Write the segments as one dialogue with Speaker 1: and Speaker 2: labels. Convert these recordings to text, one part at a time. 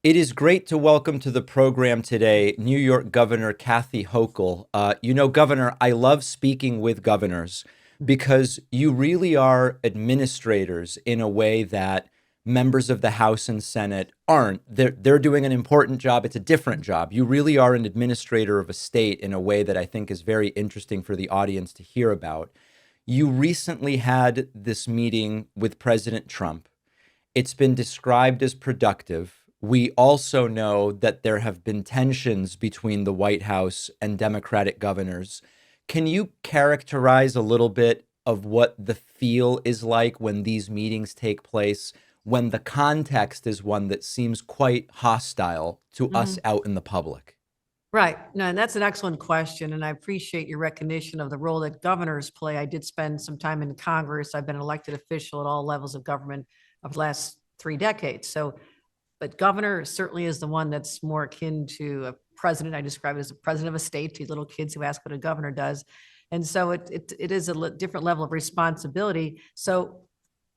Speaker 1: It is great to welcome to the program today New York Governor Kathy Hochul. Governor, I love speaking with governors because you really are administrators in a way that members of the House and Senate aren't. They're doing an important job. It's a different job. You really are an administrator of a state in a way that I think is very interesting for the audience to hear about. You recently had this meeting with President Trump. It's been described as productive. We also know that there have been tensions between the White House and Democratic governors. Can you characterize a little bit of what the feel is like when these meetings take place, when the context is one that seems quite hostile to us out in the public?
Speaker 2: Right. No, and that's an excellent question. And I appreciate your recognition of the role that governors play. I did spend some time in Congress. I've been an elected official at all levels of government of the last 3 decades. But governor certainly is the one that's more akin to a president. I describe it as a president of a state to little kids who ask what a governor does. And so it is a different level of responsibility. So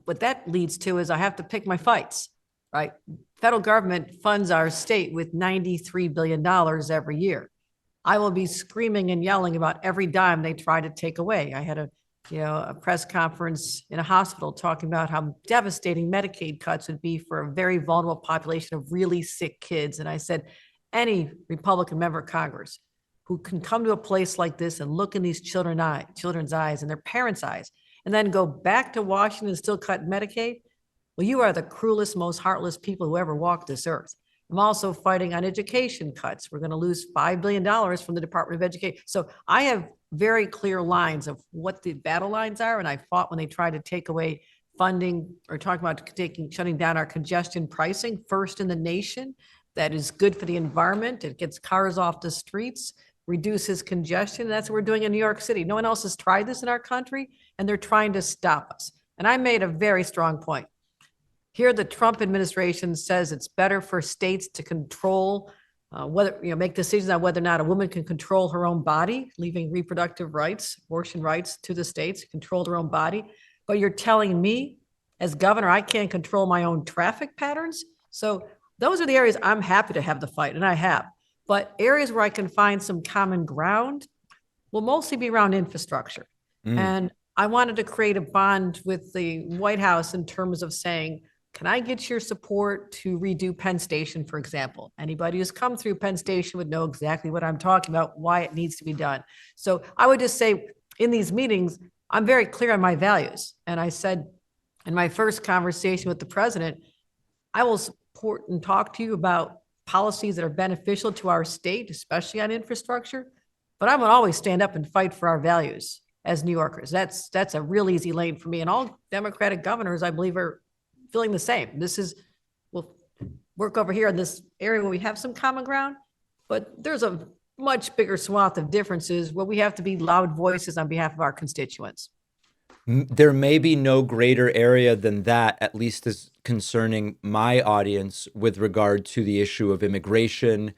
Speaker 2: what that leads to is I have to pick my fights, right? Federal government funds our state with $93 billion every year. I will be screaming and yelling about every dime they try to take away. I had a press conference in a hospital talking about how devastating Medicaid cuts would be for a very vulnerable population of really sick kids. And I said, any Republican member of Congress who can come to a place like this and look in these children's eyes and their parents' eyes, and then go back to Washington and still cut Medicaid, well, you are the cruelest, most heartless people who ever walked this earth. I'm also fighting on education cuts. We're going to lose $5 billion from the Department of Education. So I have very clear lines of what the battle lines are. And I fought when they tried to take away funding or talk about shutting down our congestion pricing, first in the nation. That is good for the environment. It gets cars off the streets, reduces congestion. That's what we're doing in New York City. No one else has tried this in our country, and they're trying to stop us. And I made a very strong point. Here, the Trump administration says it's better for states to control make decisions on whether or not a woman can control her own body, leaving reproductive rights, abortion rights to the states, control their own body. But you're telling me, as governor, I can't control my own traffic patterns? So those are the areas I'm happy to have the fight, and I have. But areas where I can find some common ground will mostly be around infrastructure. And I wanted to create a bond with the White House in terms of saying, can I get your support to redo Penn Station, for example? Anybody who's come through Penn Station would know exactly what I'm talking about, why it needs to be done. So I would just say in these meetings, I'm very clear on my values. And I said in my first conversation with the president, I will support and talk to you about policies that are beneficial to our state, especially on infrastructure. But I'm going to always stand up and fight for our values as New Yorkers. That's a real easy lane for me. And all Democratic governors, I believe, are feeling the same. We'll work over here in this area where we have some common ground, but there's a much bigger swath of differences where we have to be loud voices on behalf of our constituents.
Speaker 1: There may be no greater area than that, at least as concerning my audience, with regard to the issue of immigration,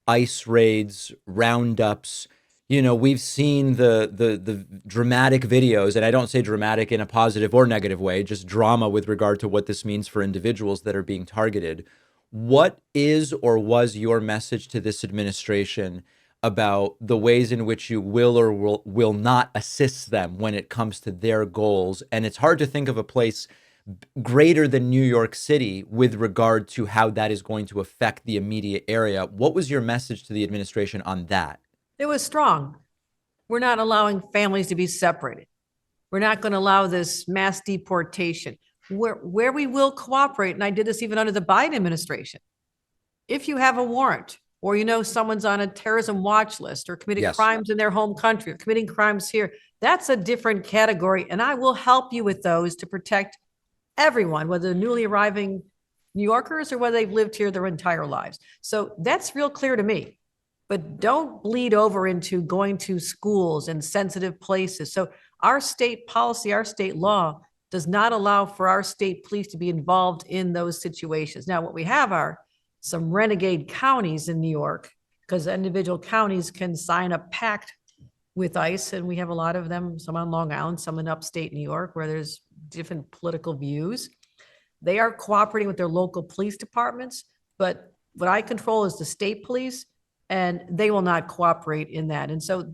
Speaker 1: ICE raids, roundups. We've seen the dramatic videos, and I don't say dramatic in a positive or negative way, just drama with regard to what this means for individuals that are being targeted. What is or was your message to this administration about the ways in which you will or will not assist them when it comes to their goals? And it's hard to think of a place greater than New York City with regard to how that is going to affect the immediate area. What was your message to the administration on that?
Speaker 2: It was strong. We're not allowing families to be separated. We're not going to allow this mass deportation. Where we will cooperate, and I did this even under the Biden administration, if you have a warrant or someone's on a terrorism watch list or committing crimes in their home country or committing crimes here, that's a different category. And I will help you with those to protect everyone, whether they're newly arriving New Yorkers or whether they've lived here their entire lives. So that's real clear to me. But don't bleed over into going to schools and sensitive places. So our state policy, our state law does not allow for our state police to be involved in those situations. Now, what we have are some renegade counties in New York, because individual counties can sign a pact with ICE, and we have a lot of them, some on Long Island, some in upstate New York, where there's different political views. They are cooperating with their local police departments, but what I control is the state police, and they will not cooperate in that. And so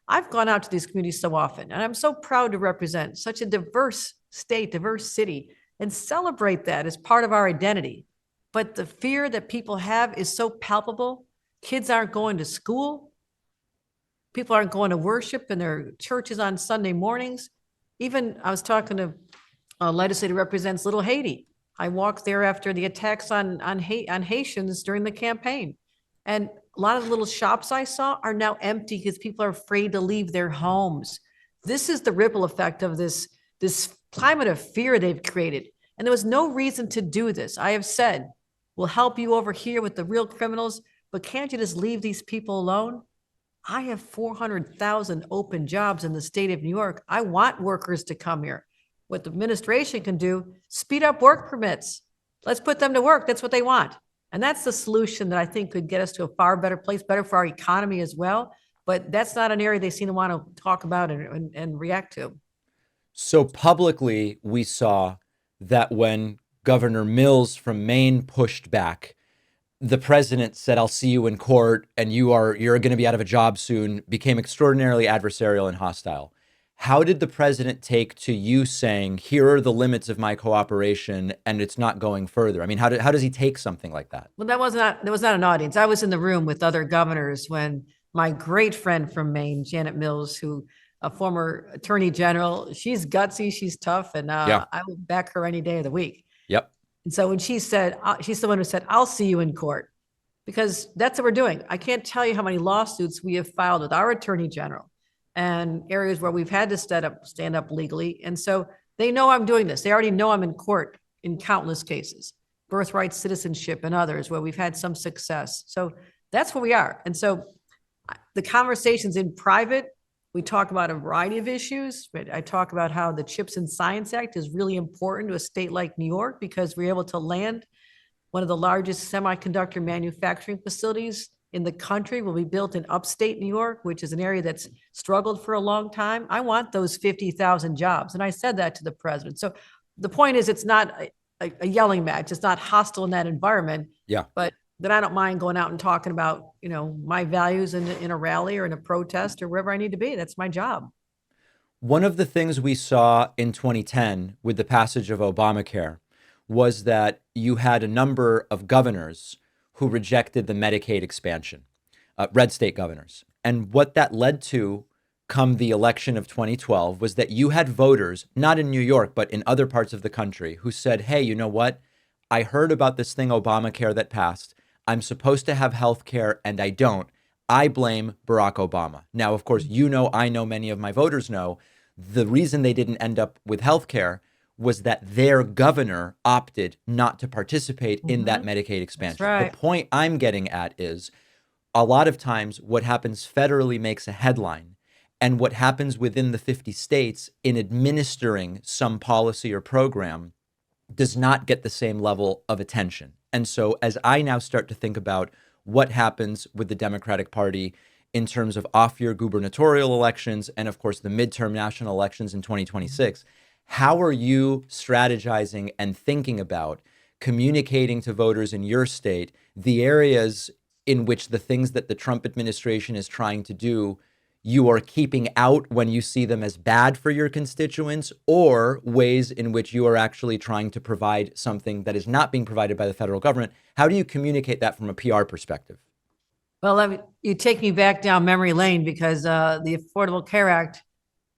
Speaker 2: I've gone out to these communities so often, and I'm so proud to represent such a diverse state, diverse city, and celebrate that as part of our identity. But the fear that people have is so palpable. Kids aren't going to school. People aren't going to worship in their churches on Sunday mornings. Even I was talking to a legislator who represents Little Haiti. I walked there after the attacks on Haitians during the campaign. And a lot of the little shops I saw are now empty because people are afraid to leave their homes. This is the ripple effect of this climate of fear they've created. And there was no reason to do this. I have said, we'll help you over here with the real criminals, but can't you just leave these people alone? I have 400,000 open jobs in the state of New York. I want workers to come here. What the administration can do, speed up work permits. Let's put them to work. That's what they want. And that's the solution that I think could get us to a far better place, better for our economy as well. But that's not an area they seem to want to talk about and react to.
Speaker 1: So publicly, we saw that when Governor Mills from Maine pushed back, the president said, "I'll see you in court, and you're going to be out of a job soon," became extraordinarily adversarial and hostile. How did the president take to you saying, "Here are the limits of my cooperation, and it's not going further"? I mean, how does he take something like that?
Speaker 2: Well, that was not an audience. I was in the room with other governors when my great friend from Maine, Janet Mills, who a former attorney general, she's gutsy, she's tough, and
Speaker 1: Yeah.
Speaker 2: I will back her any day of the week.
Speaker 1: Yep.
Speaker 2: And so when she said, she's the one who said, "I'll see you in court," because that's what we're doing. I can't tell you how many lawsuits we have filed with our attorney general and areas where we've had to stand up legally. And so they know I'm doing this. They already know I'm in court in countless cases, birthright citizenship and others where we've had some success. So that's where we are. And so the conversations in private, we talk about a variety of issues. But I talk about how the CHIPS and Science Act is really important to a state like New York because we're able to land one of the largest semiconductor manufacturing facilities in the country will be built in upstate New York, which is an area that's struggled for a long time. I want those 50,000 jobs. And I said that to the president. So the point is, it's not a yelling match. It's not hostile in that environment.
Speaker 1: Yeah.
Speaker 2: But then I don't mind going out and talking about, my values in a rally or in a protest or wherever I need to be. That's my job.
Speaker 1: One of the things we saw in 2010 with the passage of Obamacare was that you had a number of governors who rejected the Medicaid expansion, red state governors. And what that led to come the election of 2012 was that you had voters, not in New York, but in other parts of the country, who said, "Hey, you know what? I heard about this thing, Obamacare, that passed. I'm supposed to have health care and I don't. I blame Barack Obama." Now, of course, I know many of my voters know the reason they didn't end up with health care was that their governor opted not to participate in that Medicaid expansion.
Speaker 2: Right.
Speaker 1: The point I'm getting at is a lot of times what happens federally makes a headline, and what happens within the 50 states in administering some policy or program does not get the same level of attention. And so as I now start to think about what happens with the Democratic Party in terms of off-year gubernatorial elections and, of course, the midterm national elections in 2026, how are you strategizing and thinking about communicating to voters in your state the areas in which the things that the Trump administration is trying to do you are keeping out when you see them as bad for your constituents, or ways in which you are actually trying to provide something that is not being provided by the federal government? How do you communicate that from a PR perspective?
Speaker 2: Well, you take me back down memory lane because the Affordable Care Act,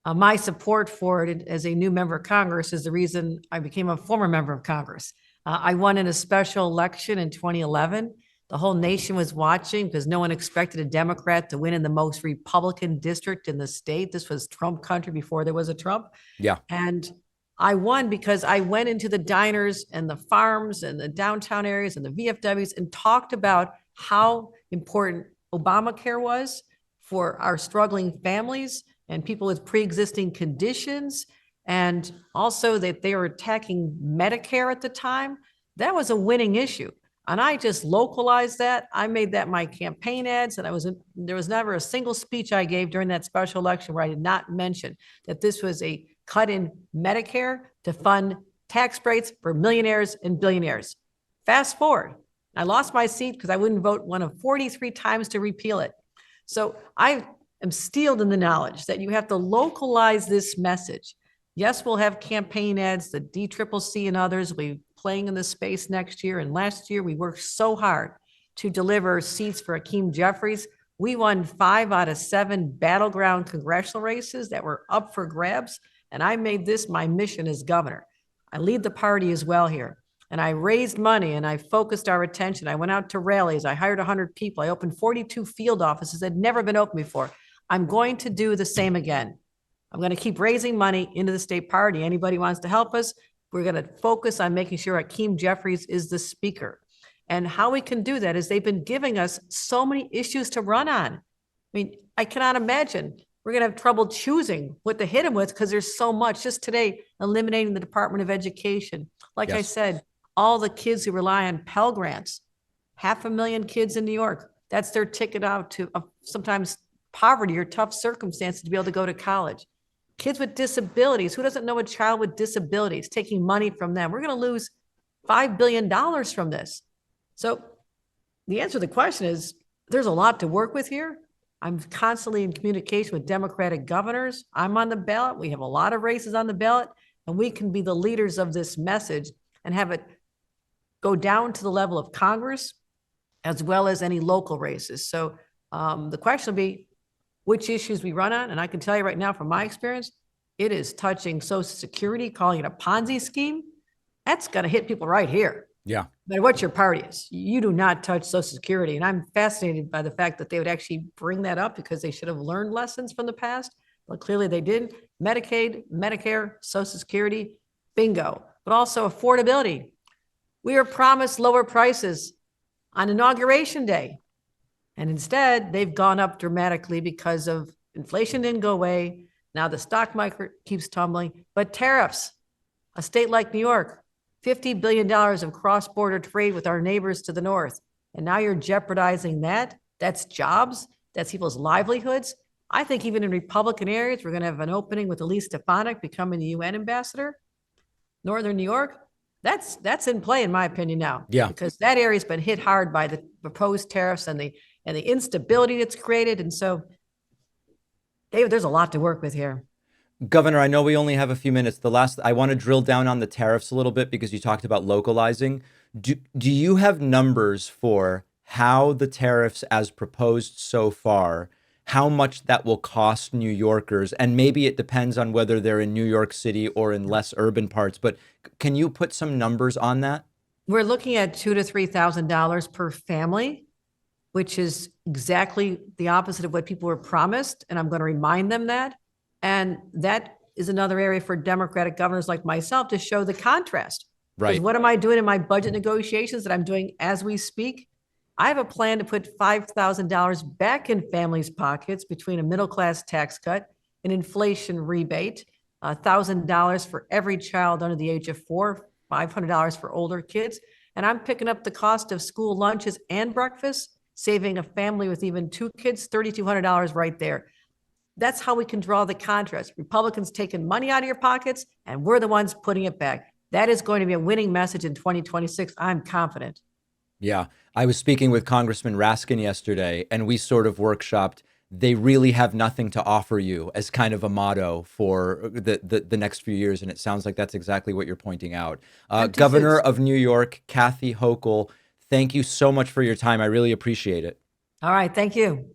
Speaker 2: my support for it as a new member of Congress is the reason I became a former member of Congress. I won in a special election in 2011. The whole nation was watching because no one expected a Democrat to win in the most Republican district in the state. This was Trump country before there was a Trump.
Speaker 1: Yeah.
Speaker 2: And I won because I went into the diners and the farms and the downtown areas and the VFWs and talked about how important Obamacare was for our struggling families and people with pre-existing conditions, and also that they were attacking Medicare at the time. That was a winning issue. And I just localized that. I made that my campaign ads, and there was never a single speech I gave during that special election where I did not mention that this was a cut in Medicare to fund tax breaks for millionaires and billionaires. Fast forward, I lost my seat because I wouldn't vote one of 43 times to repeal it. So I am steeled in the knowledge that you have to localize this message. Yes, we'll have campaign ads, the DCCC and others will be playing in the space next year. And last year, we worked so hard to deliver seats for Hakeem Jeffries. We won 5 out of 7 battleground congressional races that were up for grabs. And I made this my mission as governor. I lead the party as well here. And I raised money and I focused our attention. I went out to rallies. I hired 100 people. I opened 42 field offices that had never been opened before. I'm going to do the same again. I'm going to keep raising money into the state party. Anybody wants to help us, we're going to focus on making sure Hakeem Jeffries is the speaker. And how we can do that is they've been giving us so many issues to run on. I mean, I cannot imagine we're going to have trouble choosing what to hit them with because there's so much. Just today, eliminating the Department of Education. Like I said, all the kids who rely on Pell Grants, 500,000 kids in New York, that's their ticket out to sometimes poverty or tough circumstances to be able to go to college. Kids with disabilities, who doesn't know a child with disabilities, taking money from them? We're going to lose $5 billion from this. So the answer to the question is there's a lot to work with here. I'm constantly in communication with Democratic governors. I'm on the ballot. We have a lot of races on the ballot, and we can be the leaders of this message and have it go down to the level of Congress as well as any local races. So the question will be which issues we run on. And I can tell you right now, from my experience, it is touching Social Security, calling it a Ponzi scheme. That's going to hit people right here.
Speaker 1: Yeah.
Speaker 2: No matter what your party is, you do not touch Social Security. And I'm fascinated by the fact that they would actually bring that up because they should have learned lessons from the past, but clearly they didn't. Medicaid, Medicare, Social Security, bingo, but also affordability. We were promised lower prices on Inauguration Day. And instead, they've gone up dramatically because of inflation didn't go away. Now the stock market keeps tumbling, but tariffs, a state like New York, $50 billion of cross-border trade with our neighbors to the north. And now you're jeopardizing that. That's jobs. That's people's livelihoods. I think even in Republican areas, we're going to have an opening with Elise Stefanik becoming the UN ambassador. Northern New York, that's in play, in my opinion, now.
Speaker 1: Yeah.
Speaker 2: Because that area's been hit hard by the proposed tariffs and the instability that's created. And so, David, there's a lot to work with here.
Speaker 1: Governor, I know we only have a few minutes. I want to drill down on the tariffs a little bit because you talked about localizing. Do you have numbers for how the tariffs as proposed so far, how much that will cost New Yorkers? And maybe it depends on whether they're in New York City or in less urban parts, but can you put some numbers on that?
Speaker 2: We're looking at $2,000 to $3,000 per family, which is exactly the opposite of what people were promised. And I'm going to remind them that. And that is another area for Democratic governors like myself to show the contrast.
Speaker 1: Right.
Speaker 2: Because what am I doing in my budget negotiations that I'm doing as we speak? I have a plan to put $5,000 back in families' pockets between a middle-class tax cut, an inflation rebate, $1,000 for every child under the age of 4, $500 for older kids. And I'm picking up the cost of school lunches and breakfast, saving a family with even 2 kids, $3,200 right there. That's how we can draw the contrast. Republicans taking money out of your pockets, and we're the ones putting it back. That is going to be a winning message in 2026. I'm confident.
Speaker 1: Yeah. I was speaking with Congressman Raskin yesterday, and we sort of workshopped, they really have nothing to offer you as kind of a motto for the next few years. And it sounds like that's exactly what you're pointing out. Governor of New York, Kathy Hochul, thank you so much for your time. I really appreciate it.
Speaker 2: All right. Thank you.